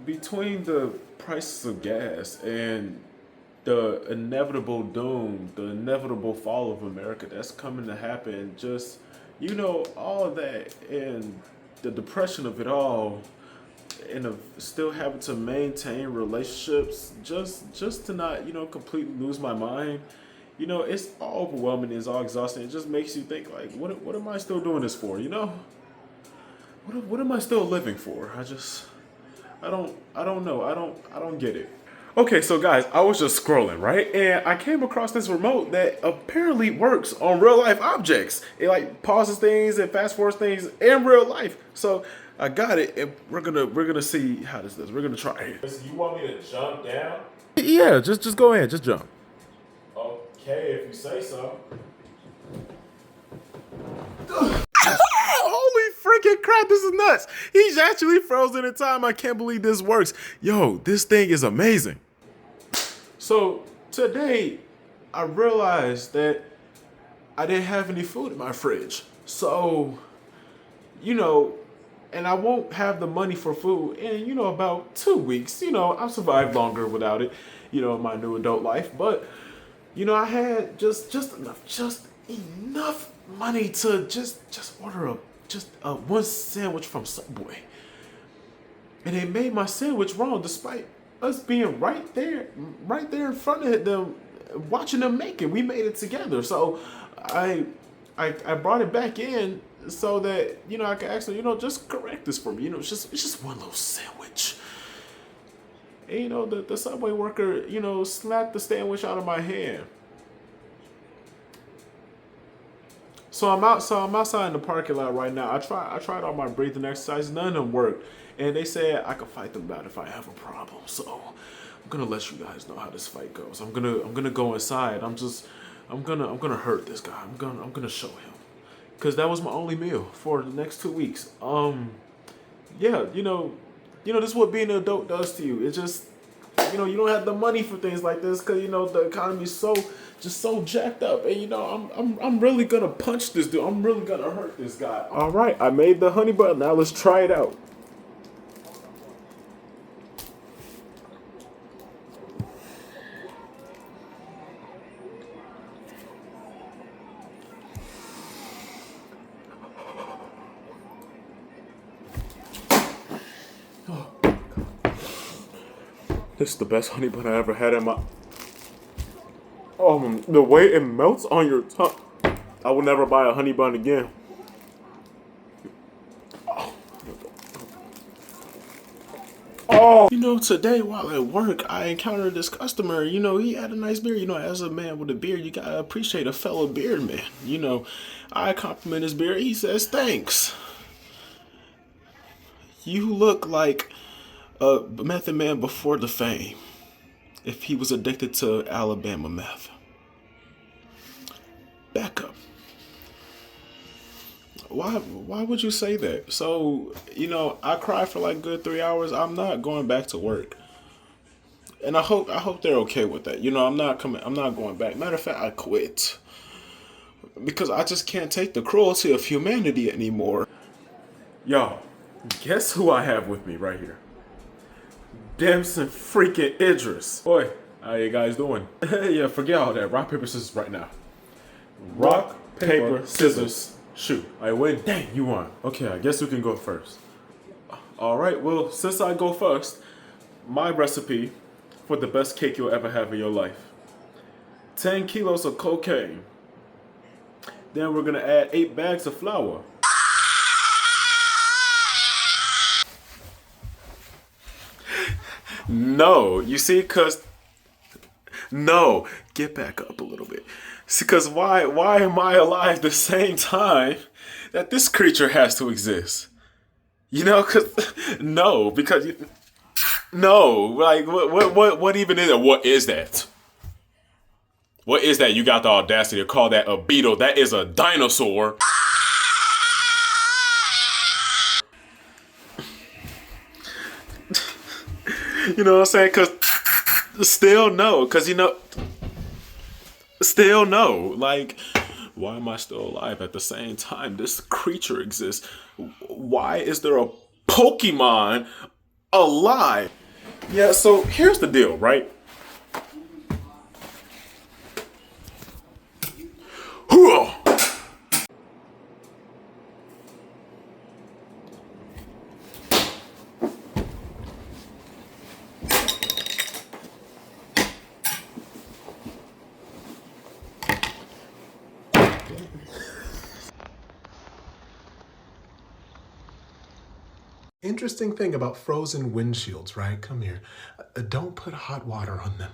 between the prices of gas and the inevitable doom, the inevitable fall of America that's coming to happen, just, all of that and the depression of it all, and of still having to maintain relationships just to not, completely lose my mind. It's all overwhelming, it's all exhausting. It just makes you think like, what am I still doing this for? What am I still living for? I don't know. I don't get it. Okay, so guys, I was just scrolling, right? And I came across this remote that apparently works on real life objects. It like pauses things and fast forwards things in real life. So I got it, and we're gonna see how this does. We're gonna try it. You want me to jump down? Yeah, just go ahead, just jump. Okay, if you say so. Holy freaking crap, this is nuts. He's actually frozen in time. I can't believe this works. Yo, this thing is amazing. So today, I realized that I didn't have any food in my fridge. So, and I won't have the money for food in, about 2 weeks. I've survived longer without it, in my new adult life. But, I had just enough money to just order one sandwich from Subway. And they made my sandwich wrong despite us being right there in front of them, watching them make it. We made it together. So I brought it back in so that, I could actually, just correct this for me. It's just one little sandwich. And, the Subway worker, slapped the sandwich out of my hand. So I'm outside in the parking lot right now. I tried all my breathing exercises. None of them worked. And they said I could fight them back if I have a problem. So I'm gonna let you guys know how this fight goes. I'm gonna go inside. I'm gonna hurt this guy. I'm gonna show him. Cause that was my only meal for the next 2 weeks. Yeah, this is what being an adult does to you. It just, you don't have the money for things like this because the economy's so jacked up, and I'm really gonna punch this dude. I'm really gonna hurt this guy. All right, I made the honey bun. Now let's try it out. This is the best honey bun I ever had in my. The way it melts on your tongue. I will never buy a honey bun again. Oh. Today while at work, I encountered this customer. He had a nice beard. As a man with a beard, you gotta appreciate a fellow beard man. I compliment his beard. He says, "Thanks. You look like a Method Man before the fame. If he was addicted to Alabama meth." Back up. Why would you say that? So, I cried for like good 3 hours. I'm not going back to work. And I hope they're okay with that. I'm not going back. Matter of fact, I quit. Because I just can't take the cruelty of humanity anymore. Yo, guess who I have with me right here? Damson freaking Idris. Boy, how you guys doing? Yeah, forget all that. Rock, paper, scissors right now. Rock, paper, scissors, shoot. I win. Dang, you won. Okay, I guess we can go first. All right, well, since I go first, my recipe for the best cake you'll ever have in your life. 10 kilos of cocaine. Then we're gonna add 8 bags of flour. No, you see, no, get back up a little bit. See, because why am I alive the same time that this creature has to exist? No, like, what even is it? What is that? What is that? You got the audacity to call that a beetle? That is a dinosaur. You know what I'm saying? Still no. Like, why am I still alive at the same time this creature exists? Why is there a Pokemon A lie. Yeah, so here's the deal, right? Hooah! Interesting thing about frozen windshields, right? Come here. Don't put hot water on them.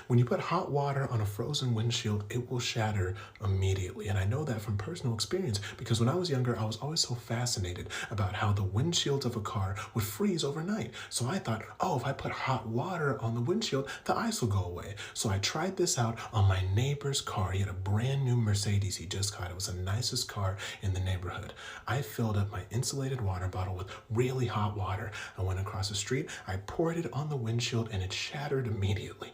When you put hot water on a frozen windshield, it will shatter immediately. And I know that from personal experience because when I was younger, I was always so fascinated about how the windshields of a car would freeze overnight. So I thought, oh, if I put hot water on the windshield, the ice will go away. So I tried this out on my neighbor's car. He had a brand new Mercedes he just got. It was the nicest car in the neighborhood. I filled up my insulated water bottle with really hot water. I went across the street, I poured it on the windshield, and it shattered immediately.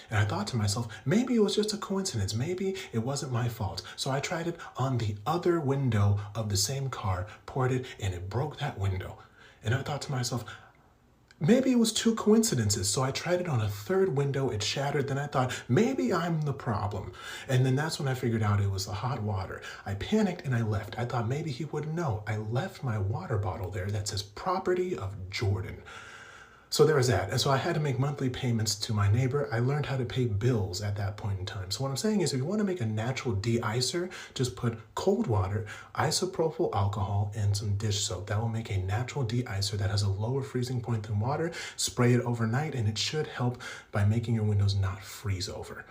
And I thought to myself, maybe it was just a coincidence. Maybe it wasn't my fault. So I tried it on the other window of the same car, poured it, and it broke that window. And I thought to myself, maybe it was two coincidences. So I tried it on a third window, it shattered. Then I thought, maybe I'm the problem. And then that's when I figured out it was the hot water. I panicked and I left. I thought maybe he wouldn't know. I left my water bottle there that says property of Jordan. So there was that. And so I had to make monthly payments to my neighbor. I learned how to pay bills at that point in time. So what I'm saying is if you want to make a natural de-icer, just put cold water, isopropyl alcohol, and some dish soap. That will make a natural de-icer that has a lower freezing point than water. Spray it overnight and it should help by making your windows not freeze over.